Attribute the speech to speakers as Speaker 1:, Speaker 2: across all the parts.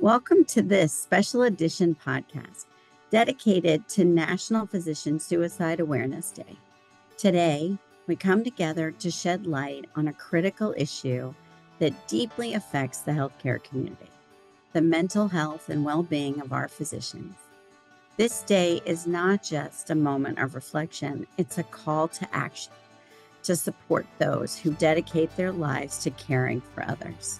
Speaker 1: Welcome to this special edition podcast dedicated to National Physician Suicide Awareness Day. Today, we come together to shed light on a critical issue that deeply affects the healthcare community, the mental health and well-being of our physicians. This day is not just a moment of reflection, it's a call to action to support those who dedicate their lives to caring for others.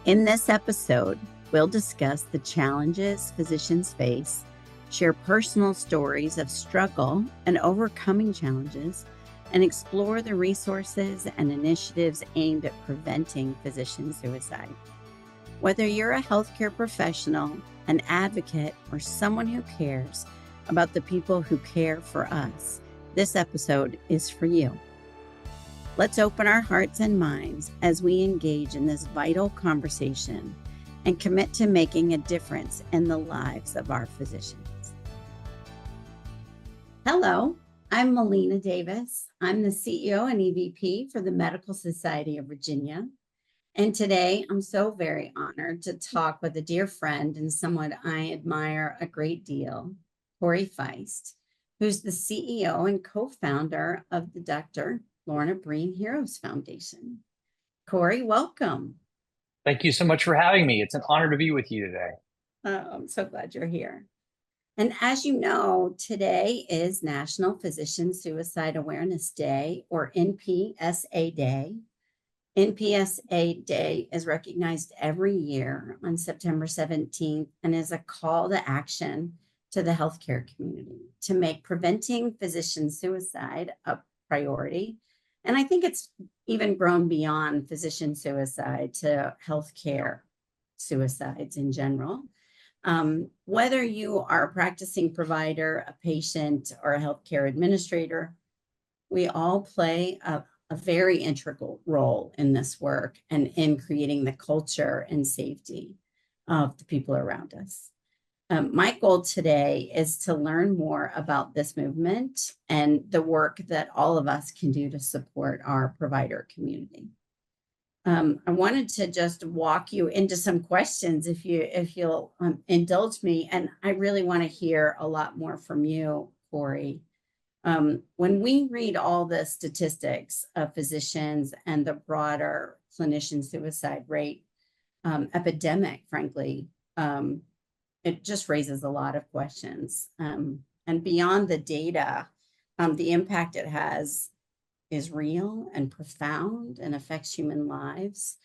Speaker 1: In this episode, we'll discuss the challenges physicians face, share personal stories of struggle and overcoming challenges, and explore the resources and initiatives aimed at preventing physician suicide. Whether you're a healthcare professional, an advocate, or someone who cares about the people who care for us, this episode is for you. Let's open our hearts and minds as we engage in this vital conversation and commit to making a difference in the lives of our physicians. Hello, I'm Melina Davis. I'm the CEO and EVP for the Medical Society of Virginia. And today I'm so very honored to talk with a dear friend and someone I admire a great deal, Corey Feist, who's the CEO and co-founder of the Dr. Lorna Breen Heroes Foundation. Corey, welcome.
Speaker 2: Thank you so much for having me. It's an honor to be with you today.
Speaker 1: I'm so glad you're here. And as you know, today is National Physician Suicide Awareness Day, or NPSA Day. NPSA Day is recognized every year on September 17th and is a call to action to the healthcare community to make preventing physician suicide a priority. And I think it's even grown beyond physician suicide to healthcare suicides in general. Whether you are a practicing provider, a patient, or a healthcare administrator, we all play a very integral role in this work and in creating the culture and safety of the people around us. My goal today is to learn more about this movement and the work that all of us can do to support our provider community. I wanted to just walk you into some questions if you'll indulge me, and I really want to hear a lot more from you, Corey. When we read all the statistics of physicians and the broader clinician suicide rate epidemic, frankly, it just raises a lot of questions. And beyond the data, the impact it has is real and profound and affects human lives.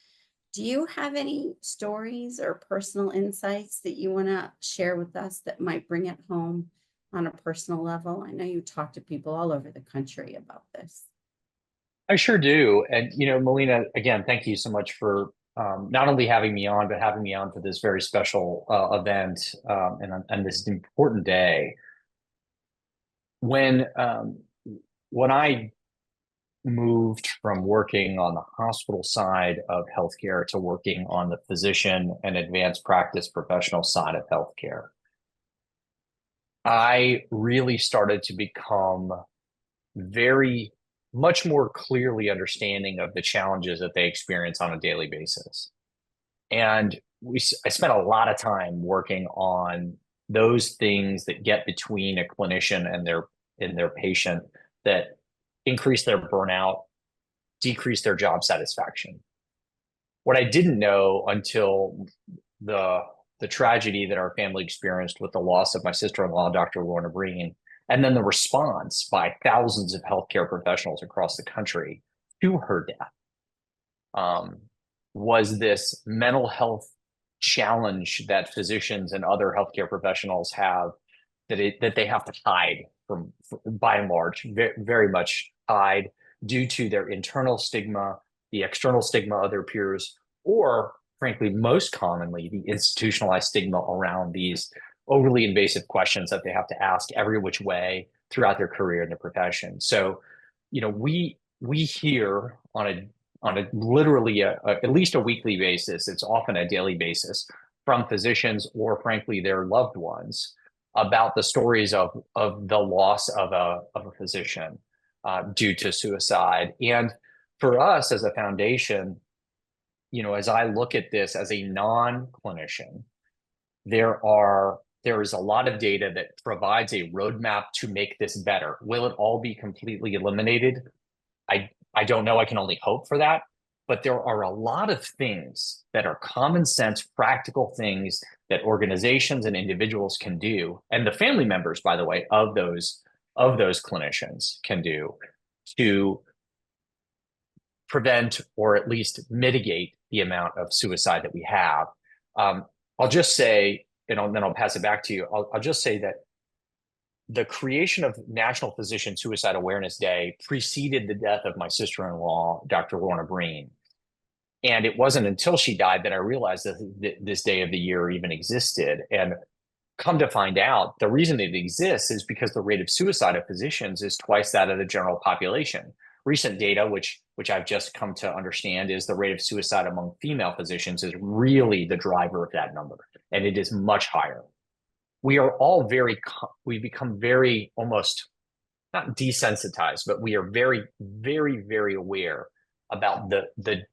Speaker 1: Do you have any stories or personal insights that you want to share with us that might bring it home on a personal level? I know you talk to people all over the country about this.
Speaker 2: I sure do. And, Melina, again, thank you so much for not only having me on, but having me on for this very special event and this important day. When I moved from working on the hospital side of healthcare to working on the physician and advanced practice professional side of healthcare, I really started to become very much more clearly understanding of the challenges that they experience on a daily basis. And I spent a lot of time working on those things that get between a clinician and their patient that increase their burnout, decrease their job satisfaction. What I didn't know until the tragedy that our family experienced with the loss of my sister-in-law, Dr. Lorna Breen, and then the response by thousands of healthcare professionals across the country to her death, was this mental health challenge that physicians and other healthcare professionals have that they have to hide from, by and large, very, very much hide due to their internal stigma, the external stigma of their peers, or frankly, most commonly, the institutionalized stigma around these overly invasive questions that they have to ask every which way throughout their career in the profession. So, we hear on a literally at least a weekly basis, it's often a daily basis, from physicians or frankly their loved ones about the stories of the loss of a physician due to suicide. And for us as a foundation, as I look at this as a non-clinician, there is a lot of data that provides a roadmap to make this better. Will it all be completely eliminated? I don't know. I can only hope for that. But there are a lot of things that are common sense, practical things that organizations and individuals can do, and the family members, by the way, of those clinicians can do to prevent or at least mitigate the amount of suicide that we have. I'll just say, and then I'll pass it back to you. I'll just say that the creation of National Physician Suicide Awareness Day preceded the death of my sister-in-law, Dr. Lorna Breen. And it wasn't until she died that I realized that this day of the year even existed. And come to find out, the reason it exists is because the rate of suicide of physicians is twice that of the general population. Recent data, which I've just come to understand, is the rate of suicide among female physicians is really the driver of that number, and it is much higher. We are all we've become very, almost not desensitized, but we are very, very, very aware about the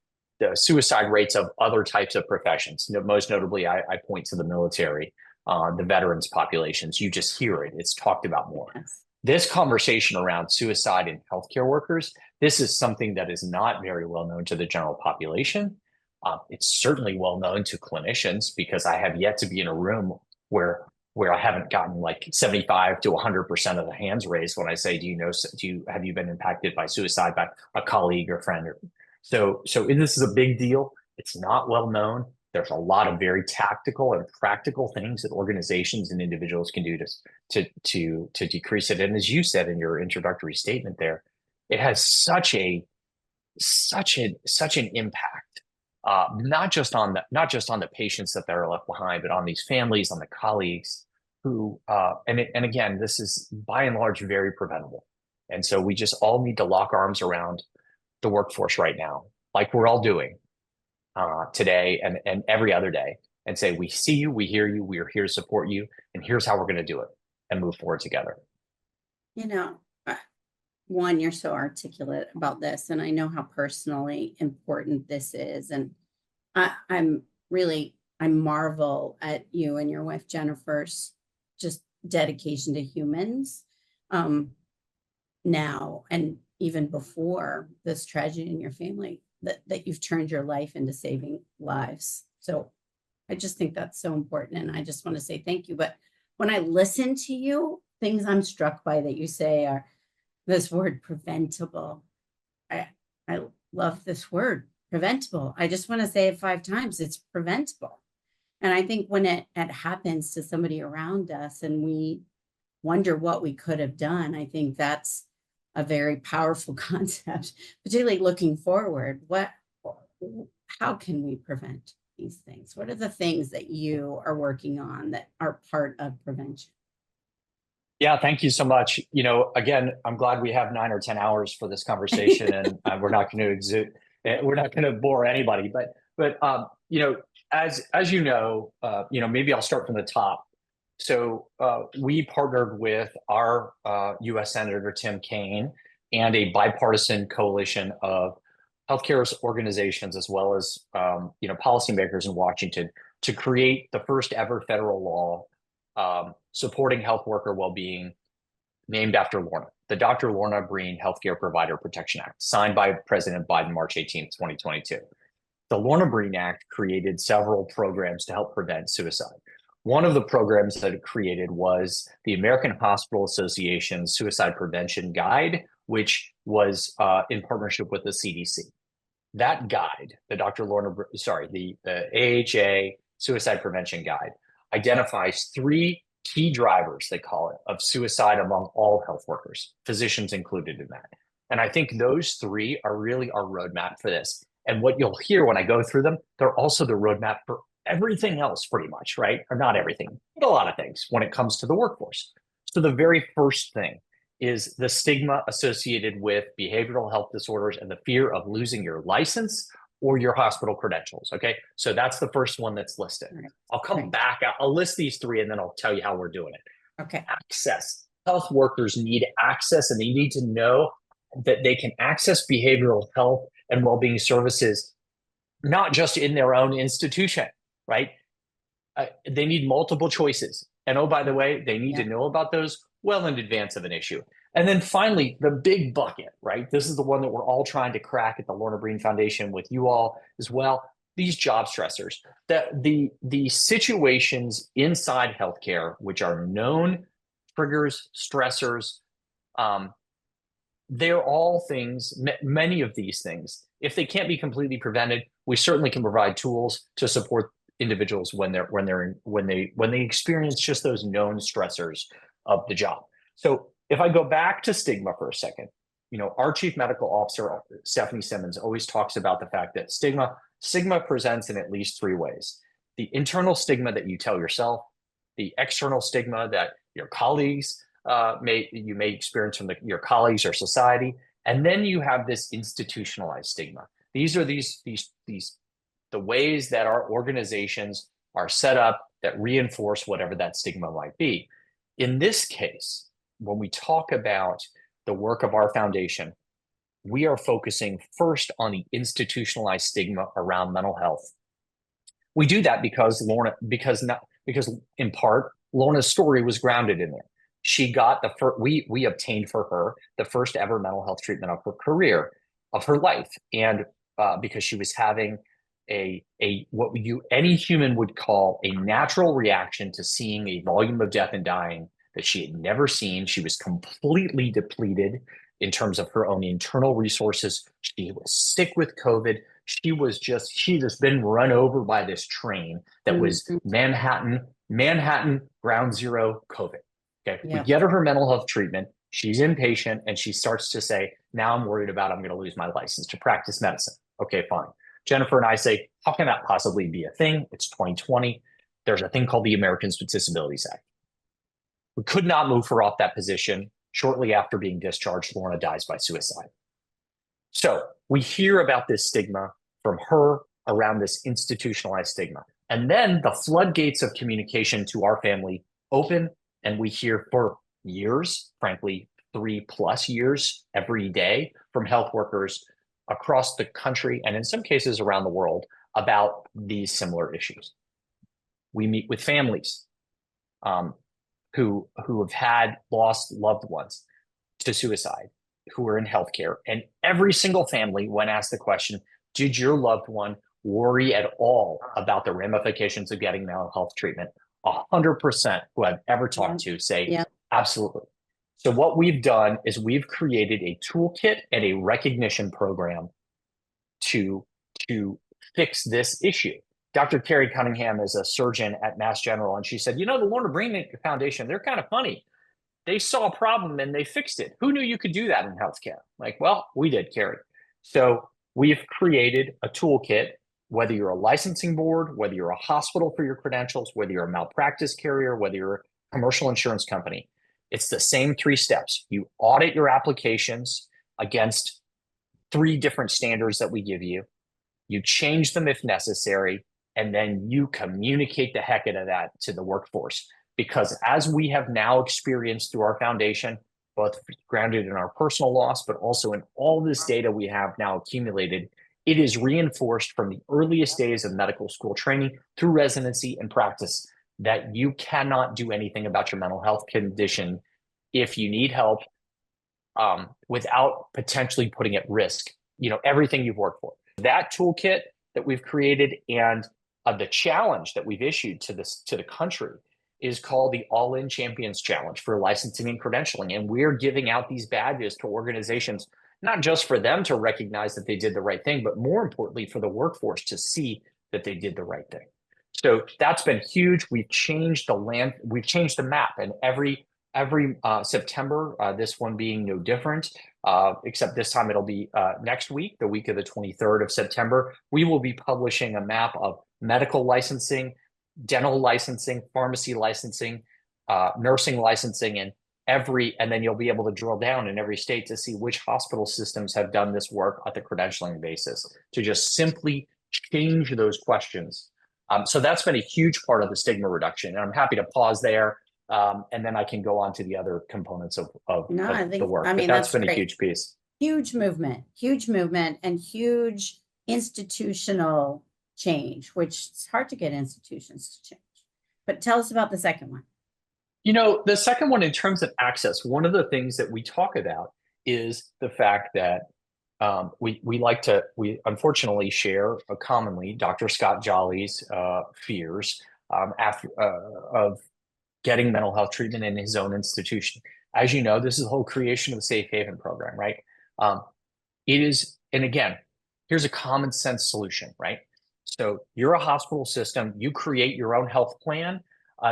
Speaker 2: suicide rates of other types of professions. Most notably, I point to the military, the veterans populations. You just hear it. It's talked about more.
Speaker 1: Yes.
Speaker 2: This conversation around suicide in healthcare workers, this is something that is not very well known to the general population. It's certainly well known to clinicians, because I have yet to be in a room where I haven't gotten like 75 to 100% of the hands raised when I say, have you been impacted by suicide by a colleague or friend? So this is a big deal. It's not well known. There's a lot of very tactical and practical things that organizations and individuals can do to decrease it. And as you said in your introductory statement there, it has such an impact, not just on the patients that are left behind, but on these families, on the colleagues who, and again, this is by and large very preventable. And so we just all need to lock arms around the workforce right now, like we're all doing today and every other day, and say, we see you, we hear you, we are here to support you, and here's how we're going to do it and move forward together.
Speaker 1: One, you're so articulate about this, and I know how personally important this is. And I marvel at you and your wife Jennifer's just dedication to humans now, and even before this tragedy in your family, that you've turned your life into saving lives. So I just think that's so important. And I just want to say thank you. But when I listen to you, things I'm struck by that you say are this word preventable. I love this word preventable. I just want to say it 5 times. It's preventable. And I think when it happens to somebody around us and we wonder what we could have done, I think that's a very powerful concept, particularly looking forward. How can we prevent these things? What are the things that you are working on that are part of prevention?
Speaker 2: Yeah, thank you so much. Again, I'm glad we have 9 or 10 hours for this conversation, and we're not going to bore anybody. But as you know, maybe I'll start from the top. So we partnered with our U.S. Senator Tim Kaine and a bipartisan coalition of healthcare organizations, as well as policymakers in Washington, to create the first ever federal law supporting health worker well-being, named after Lorna, the Dr. Lorna Breen Healthcare Provider Protection Act, signed by President Biden March 18th, 2022. The Lorna Breen Act created several programs to help prevent suicide. One of the programs that it created was the American Hospital Association Suicide Prevention Guide, which was in partnership with the CDC. That guide, the AHA Suicide Prevention Guide, identifies 3 key drivers, they call it, of suicide among all health workers, physicians included in that. And I think those 3 are really our roadmap for this. And what you'll hear when I go through them, they're also the roadmap for everything else, pretty much, right? Or not everything, but a lot of things when it comes to the workforce. So the very first thing is the stigma associated with behavioral health disorders and the fear of losing your license or your hospital credentials. Okay, so that's the first one that's listed. Right. I'll come back. I'll list these 3 and then I'll tell you how we're doing it.
Speaker 1: Okay.
Speaker 2: Access. Health workers need access, and they need to know that they can access behavioral health and well-being services, not just in their own institution, right? they need multiple choices. And oh, by the way, they need to know about those well in advance of an issue. And then finally, the big bucket, right? This is the one that we're all trying to crack at the Lorna Breen Foundation with you all as well. These job stressors, the situations inside healthcare, which are known triggers, stressors, they're all things, many of these things, if they can't be completely prevented, we certainly can provide tools to support individuals when they experience just those known stressors of the job. So if I go back to stigma for a second, our chief medical officer, Stephanie Simmons, always talks about the fact that stigma presents in at least three ways: the internal stigma that you tell yourself, the external stigma that your colleagues you may experience from your colleagues or society, and then you have this institutionalized stigma. These are the ways that our organizations are set up that reinforce whatever that stigma might be. In this case, when we talk about the work of our foundation, we are focusing first on the institutionalized stigma around mental health. We do that because in part, Lorna's story was grounded in there. She got we obtained for her the first ever mental health treatment of her career, of her life. And because she was having what any human would call a natural reaction to seeing a volume of death and dying that she had never seen. She was completely depleted in terms of her own internal resources. She was sick with COVID. She just been run over by this train that was Manhattan, ground zero COVID. Okay. We get her mental health treatment. She's inpatient and she starts to say, now I'm worried about, I'm going to lose my license to practice medicine. Okay, fine. Jennifer and I say, how can that possibly be a thing? It's 2020. There's a thing called the Americans with Disabilities Act. We could not move her off that position. Shortly after being discharged, Lorna dies by suicide. So we hear about this stigma from her around this institutionalized stigma. And then the floodgates of communication to our family open, and we hear for years, frankly, 3+ years every day from health workers across the country and in some cases around the world about these similar issues. We meet with families who have lost loved ones to suicide, who are in healthcare. And every single family, when asked the question, did your loved one worry at all about the ramifications of getting mental health treatment? 100% who I've ever talked to say, absolutely. So what we've done is we've created a toolkit and a recognition program to fix this issue. Dr. Carrie Cunningham is a surgeon at Mass General, and she said, the Lorna Breen Foundation, they're kind of funny. They saw a problem and they fixed it. Who knew you could do that in healthcare? Well, we did, Carrie. So we've created a toolkit, whether you're a licensing board, whether you're a hospital for your credentials, whether you're a malpractice carrier, whether you're a commercial insurance company. It's the same 3 steps. You audit your applications against 3 different standards that we give you. You change them if necessary, and then you communicate the heck out of that to the workforce. Because as we have now experienced through our foundation, both grounded in our personal loss, but also in all this data we have now accumulated, it is reinforced from the earliest days of medical school training through residency and practice that you cannot do anything about your mental health condition if you need help without potentially putting at risk, everything you've worked for. That toolkit that we've created and the challenge that we've issued to the country is called the All In Champions Challenge for licensing and credentialing. And we're giving out these badges to organizations, not just for them to recognize that they did the right thing, but more importantly for the workforce to see that they did the right thing. So that's been huge. We've changed the map, and every September, this one being no different, except this time it'll be next week, the week of the 23rd of September, we will be publishing a map of medical licensing, dental licensing, pharmacy licensing, nursing licensing, and then you'll be able to drill down in every state to see which hospital systems have done this work at the credentialing basis to just simply change those questions. So that's been a huge part of the stigma reduction. And I'm happy to pause there. And then I can go on to the other components of the work. But that's been a huge piece.
Speaker 1: Huge movement, and huge institutional change, which it's hard to get institutions to change. But tell us about the second one.
Speaker 2: You know, the second one, in terms of access, one of the things that we talk about is the fact that we unfortunately share commonly Dr. Scott Jolly's fears of getting mental health treatment in his own institution. As you know, this is the whole creation of the SafeHaven program, right? Um, it is, and again, here's a common sense solution, right? So you're a hospital system, you create your own health plan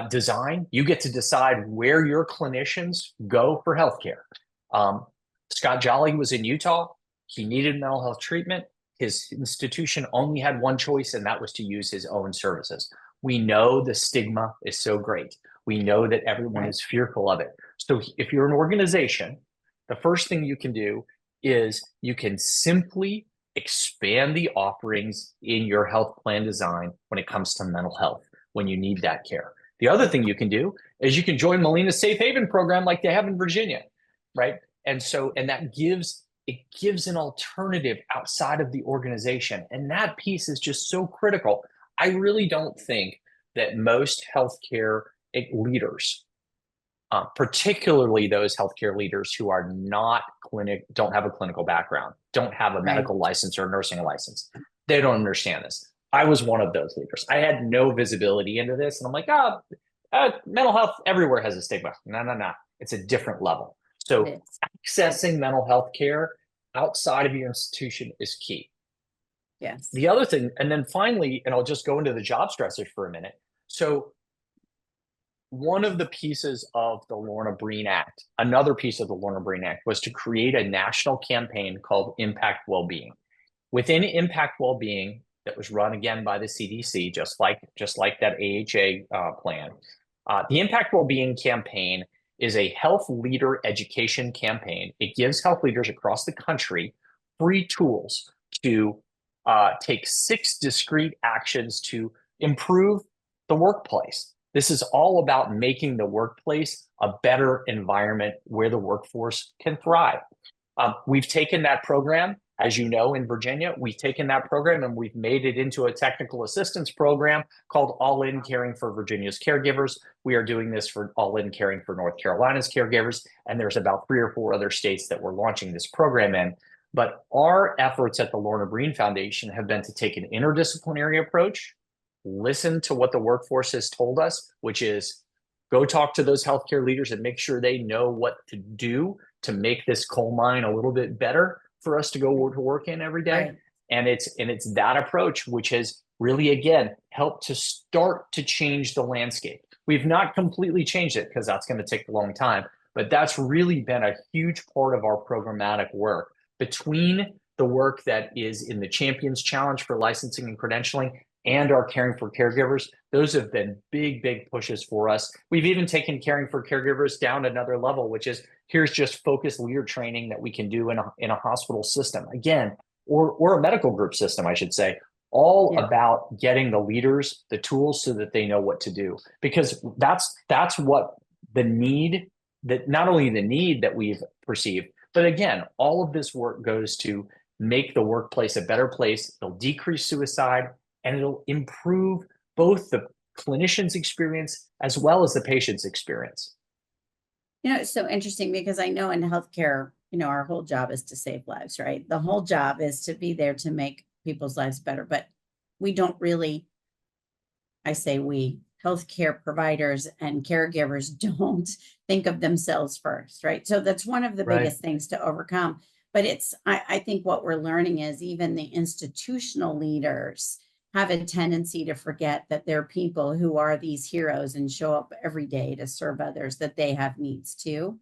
Speaker 2: design, you get to decide where your clinicians go for healthcare. Scott Jolly was in Utah. He needed mental health treatment. His institution only had one choice, and that was to use his own services. We know the stigma is so great. We know that everyone is fearful of it. So if you're an organization, the first thing you can do is you can simply expand the offerings in your health plan design when it comes to mental health, when you need that care. The other thing you can do is you can join Melina's SafeHaven program like they have in Virginia, right? And that gives an alternative outside of the organization. And that piece is just so critical. I really don't think that most healthcare leaders, particularly those healthcare leaders who are not don't have a clinical background, don't have a medical license or nursing license, they don't understand this. I was one of those leaders. I had no visibility into this. And I'm like, mental health everywhere has a stigma. No. It's a different level. So accessing mental health care outside of your institution is key.
Speaker 1: Yes.
Speaker 2: The other thing, and then finally, and I'll just go into the job stressors for a minute. So one of the pieces of the Lorna Breen Act, another piece of the Lorna Breen Act, was to create a national campaign called Impact Wellbeing. Within Impact Wellbeing, that was run again by the CDC, just like that AHA plan. The Impact Wellbeing campaign is a health leader education campaign. It gives health leaders across the country free tools to take 6 discrete actions to improve the workplace. This is all about making the workplace a better environment where the workforce can thrive. We've taken that program, as you know, in Virginia, we've taken that program and we've made it into a technical assistance program called All In Caring for Virginia's Caregivers. We are doing this for All In Caring for North Carolina's Caregivers, and there's about 3 or 4 other states that we're launching this program in. But our efforts at the Lorna Breen Foundation have been to take an interdisciplinary approach, listen to what the workforce has told us, which is go talk to those healthcare leaders and make sure they know what to do to make this coal mine a little bit better for us to go to work in every day. Right. And it's that approach which has really, again, helped to start to change the landscape. We've not completely changed it because that's going to take a long time, but that's really been a huge part of our programmatic work. Between the work that is in the Champions Challenge for licensing and credentialing and our Caring for Caregivers, those have been big pushes for us. We've even taken Caring for Caregivers down another level, which is here's just focused leader training that we can do in a hospital system, again, or a medical group system, I should say, all about getting the leaders the tools so that they know what to do. Because that's what the need, that not only the need that we've perceived, but again, all of this work goes to make the workplace a better place. It'll decrease suicide and it'll improve both the clinician's experience as well as the patient's experience.
Speaker 1: You know, it's so interesting because I know in healthcare, you know, our whole job is to save lives, right? The whole job is to be there to make people's lives better, but we don't really, I say we, healthcare providers and caregivers don't think of themselves first, right? So that's one of the biggest things to overcome. But I think what we're learning is even the institutional leaders have a tendency to forget that they're people who are these heroes and show up every day to serve others, that they have needs too.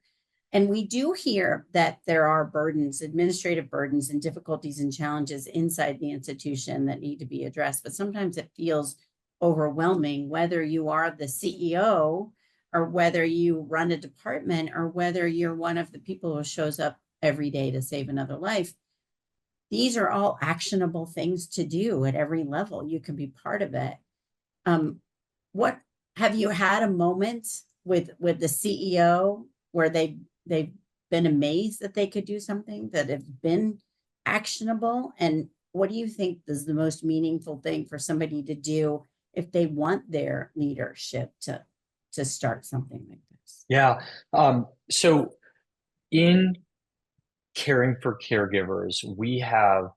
Speaker 1: And we do hear that there are burdens, administrative burdens and difficulties and challenges inside the institution that need to be addressed. But sometimes it feels overwhelming, whether you are the CEO or whether you run a department or whether you're one of the people who shows up every day to save another life. These are all actionable things to do at every level. You can be part of it. What have you had a moment with the CEO where they've been amazed that they could do something that have been actionable? And what do you think is the most meaningful thing for somebody to do if they want their leadership to start something like this?
Speaker 2: Yeah. So in caring for caregivers, we have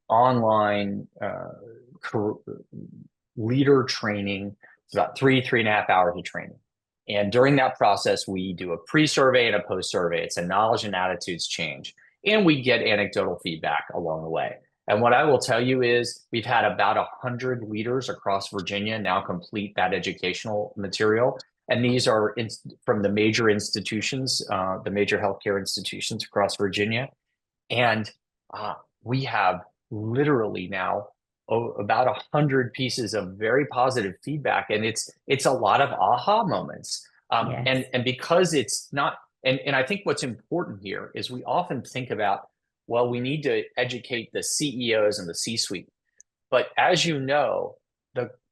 Speaker 2: online leader training. It's about 3.5 hours of training. And during that process, we do a pre-survey and a post-survey. It's a knowledge and attitudes change. And we get anecdotal feedback along the way. And what I will tell you is we've had about 100 leaders across Virginia now complete that educational material. And these are from the major institutions, the major healthcare institutions across Virginia. And we have literally now about 100 pieces of very positive feedback, and it's a lot of aha moments.
Speaker 1: Yes.
Speaker 2: And because it's not, and I think what's important here is we often think about, well, we need to educate the CEOs and the C-suite, but as you know,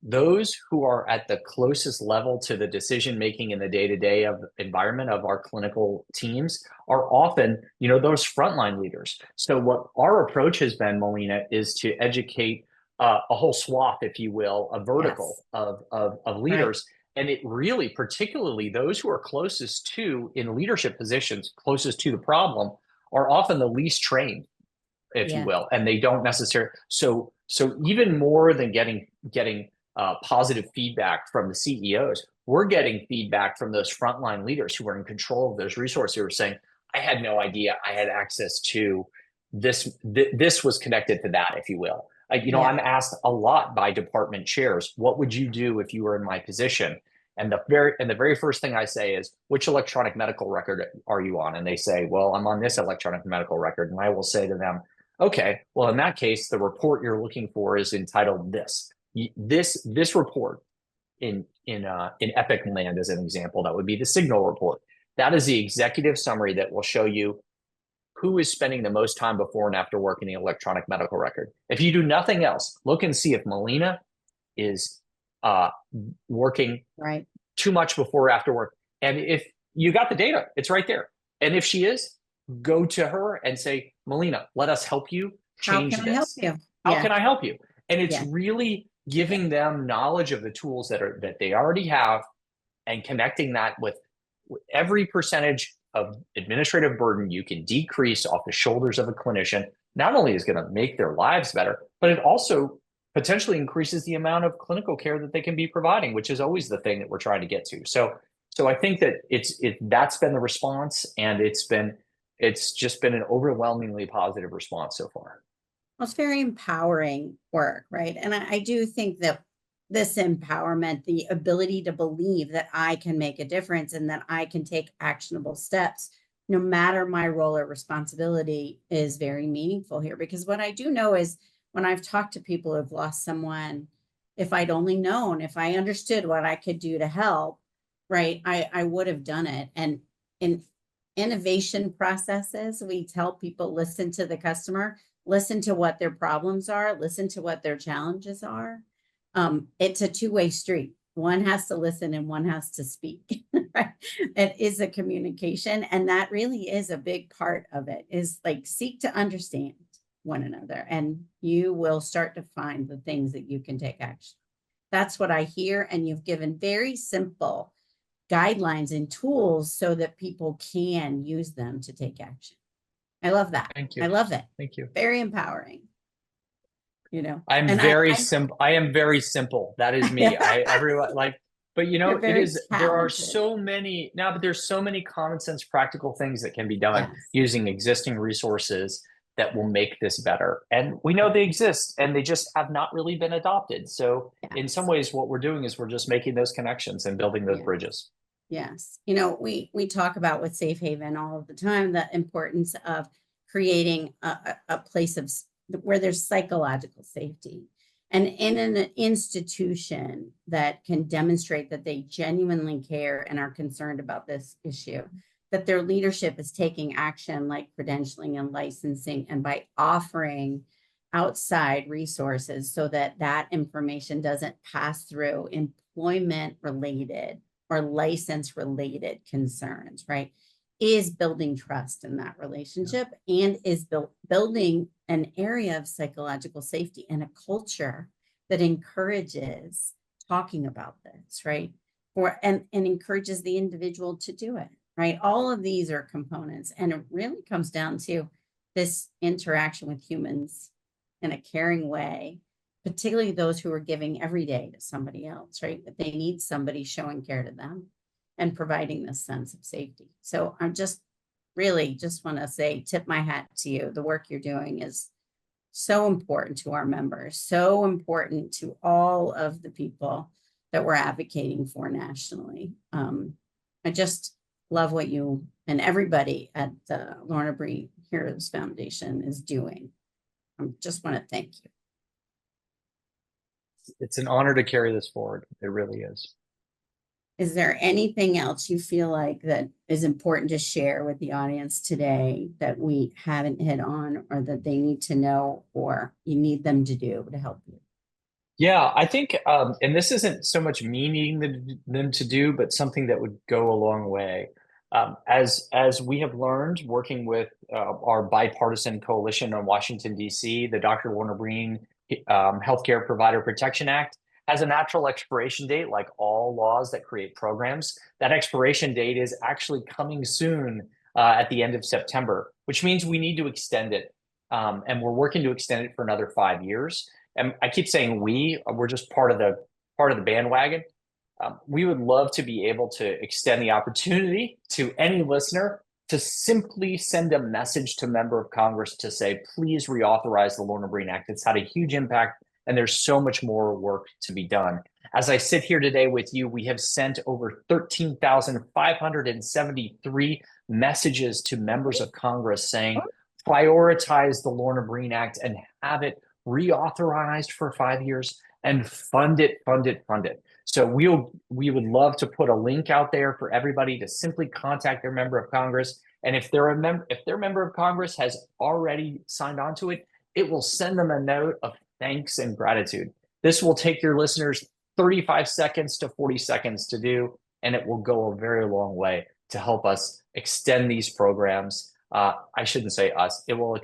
Speaker 2: those who are at the closest level to the decision making in the day-to-day of environment of our clinical teams are often, those frontline leaders. So what our approach has been, Melina, is to educate a whole swath, if you will, a vertical of leaders. Right. And it really, particularly those who are closest to, in leadership positions, closest to the problem, are often the least trained, if you will, and they don't necessarily. So even more than getting positive feedback from the CEOs, we're getting feedback from those frontline leaders who are in control of those resources, who are saying, I had no idea I had access to this. This was connected to that, if you will. I'm asked a lot by department chairs, what would you do if you were in my position? And the very first thing I say is, which electronic medical record are you on? And they say, well, I'm on this electronic medical record. And I will say to them, okay, well, in that case, the report you're looking for is entitled this. This report in Epic land, as an example, that would be the Signal report. That is the executive summary that will show you who is spending the most time before and after work in the electronic medical record. If you do nothing else, look and see if Melina is working too much before or after work. And if you got the data, it's right there. And if she is, go to her and say, Melina, let us help you change this.
Speaker 1: How can I help you?
Speaker 2: How can I help you? And it's really giving them knowledge of the tools that they already have and connecting that with every percentage of administrative burden you can decrease off the shoulders of a clinician. Not only is going to make their lives better, but it also potentially increases the amount of clinical care that they can be providing, which is always the thing that we're trying to get to. So I think that that's been the response, and it's just been an overwhelmingly positive response so far.
Speaker 1: Well, it's very empowering work, right? And I do think that this empowerment, the ability to believe that I can make a difference and that I can take actionable steps, no matter my role or responsibility, is very meaningful here. Because what I do know is when I've talked to people who've lost someone, if I'd only known, if I understood what I could do to help, right, I would have done it. And in innovation processes, we tell people, listen to the customer, listen to what their problems are, listen to what their challenges are. It's a two-way street. One has to listen and one has to speak. Right? It is a communication. And that really is a big part of it, is like seek to understand one another, and you will start to find the things that you can take action. That's what I hear. And you've given very simple guidelines and tools so that people can use them to take action. I love that.
Speaker 2: Thank you.
Speaker 1: I love it.
Speaker 2: Thank you.
Speaker 1: Very empowering.
Speaker 2: I'm very simple. I am very simple. That is me. But there are so many now, but there's so many common sense, practical things that can be done using existing resources that will make this better. And we know they exist, and they just have not really been adopted. So in some ways, what we're doing is we're just making those connections and building those bridges.
Speaker 1: Yes. We talk about with SafeHaven all of the time, the importance of creating a place where there's psychological safety. And in an institution that can demonstrate that they genuinely care and are concerned about this issue, that their leadership is taking action like credentialing and licensing, and by offering outside resources so that that information doesn't pass through employment related or license related concerns, right? Is building trust in that relationship and is building an area of psychological safety and a culture that encourages talking about this, right? And encourages the individual to do it, right? All of these are components, and it really comes down to this interaction with humans in a caring way, particularly those who are giving every day to somebody else, right? But they need somebody showing care to them and providing this sense of safety. So I'm just really just want to say, tip my hat to you. The work you're doing is so important to our members, so important to all of the people that we're advocating for nationally. I just love what you and everybody at the Lorna Breen Heroes Foundation is doing. I just want to thank you.
Speaker 2: It's an honor to carry this forward. It really is.
Speaker 1: Is there anything else you feel like that is important to share with the audience today that we haven't hit on, or that they need to know, or you need them to do to help you?
Speaker 2: Yeah, I think, and this isn't so much me needing them to do, but something that would go a long way. As we have learned, working with our bipartisan coalition in Washington, D.C., the Dr. Lorna Breen Healthcare Provider Protection Act has a natural expiration date, like all laws that create programs. That expiration date is actually coming soon at the end of September, which means we need to extend it. And we're working to extend it for another 5 years. And I keep saying we're just part of the bandwagon. We would love to be able to extend the opportunity to any listener to simply send a message to member of Congress to say, please reauthorize the Lorna Breen Act. It's had a huge impact, and there's so much more work to be done. As I sit here today with you, we have sent over 13,573 messages to members of Congress saying, prioritize the Lorna Breen Act and have it reauthorized for 5 years and fund it. So we would love to put a link out there for everybody to simply contact their member of Congress. And if their member of Congress has already signed on to it, it will send them a note of thanks and gratitude. This will take your listeners 35 seconds to 40 seconds to do, and it will go a very long way to help us extend these programs. I shouldn't say us. It will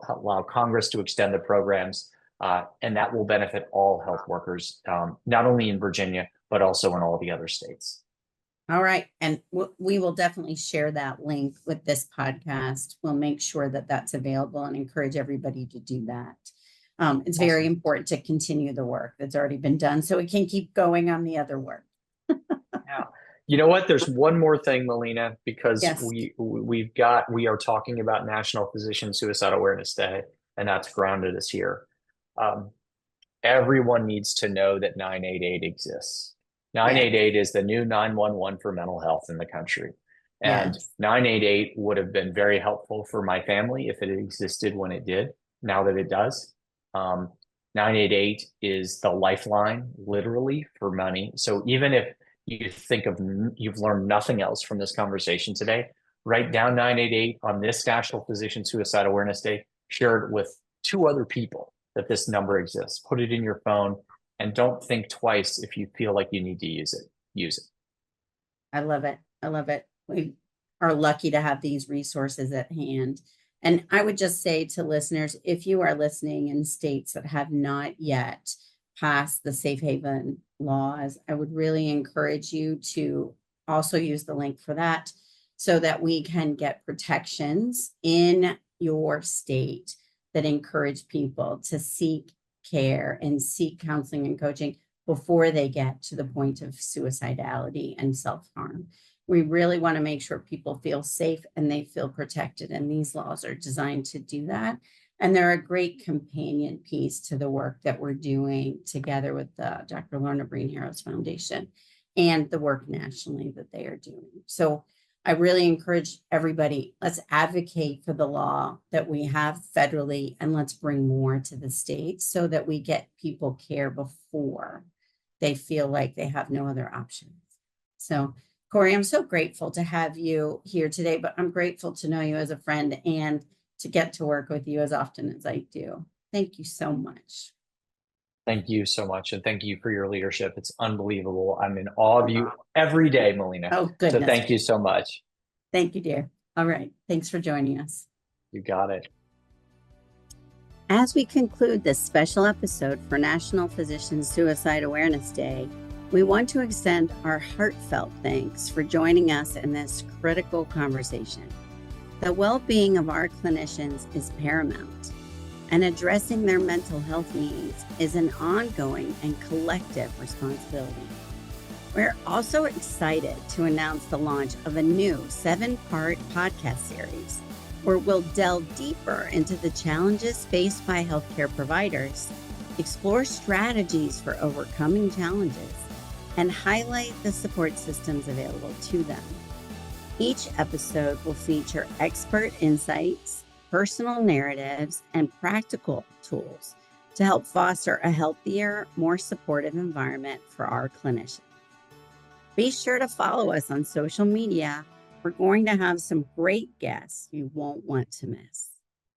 Speaker 2: allow Congress to extend the programs, and that will benefit all health workers, not only in Virginia, but also in all the other states.
Speaker 1: All right. And we will definitely share that link with this podcast. We'll make sure that that's available and encourage everybody to do that. It's
Speaker 2: Awesome.
Speaker 1: very important to continue the work that's already been done so we can keep going on the other work.
Speaker 2: Yeah. You know what? There's one more thing, Melina, because
Speaker 1: Yes.
Speaker 2: we are talking about National Physician Suicide Awareness Day, and that's grounded us here. Everyone needs to know that 988 exists. 988 is the new 911 for mental health in the country. And
Speaker 1: Yes.
Speaker 2: 988 would have been very helpful for my family if it existed when it did, now that it does. 988 is the lifeline, literally, for money. So even if you've learned nothing else from this conversation today, write down 988 on this National Physician Suicide Awareness Day, share it with 2 other people that this number exists. Put it in your phone, and don't think twice if you feel like you need to use it. Use it.
Speaker 1: I love it. I love it. We are lucky to have these resources at hand. And I would just say to listeners, if you are listening in states that have not yet passed the SafeHaven laws, I would really encourage you to also use the link for that so that we can get protections in your state that encourage people to seek care and seek counseling and coaching before they get to the point of suicidality and self-harm. We really want to make sure people feel safe and they feel protected, and these laws are designed to do that. And they're a great companion piece to the work that we're doing together with the Dr. Lorna Breen Heroes Foundation and the work nationally that they are doing. So I really encourage everybody, let's advocate for the law that we have federally, and let's bring more to the states so that we get people care before they feel like they have no other options. So Corey, I'm so grateful to have you here today, but I'm grateful to know you as a friend and to get to work with you as often as I do. Thank you so much.
Speaker 2: Thank you so much. And thank you for your leadership. It's unbelievable. I'm in awe of you every day, Melina.
Speaker 1: Oh, goodness.
Speaker 2: So thank you so much.
Speaker 1: Thank you, dear. All right. Thanks for joining us.
Speaker 2: You got it.
Speaker 1: As we conclude this special episode for National Physician Suicide Awareness Day, we want to extend our heartfelt thanks for joining us in this critical conversation. The well-being of our clinicians is paramount, and addressing their mental health needs is an ongoing and collective responsibility. We're also excited to announce the launch of a new 7-part podcast series where we'll delve deeper into the challenges faced by healthcare providers, explore strategies for overcoming challenges, and highlight the support systems available to them. Each episode will feature expert insights, personal narratives, and practical tools to help foster a healthier, more supportive environment for our clinicians. Be sure to follow us on social media. We're going to have some great guests you won't want to miss.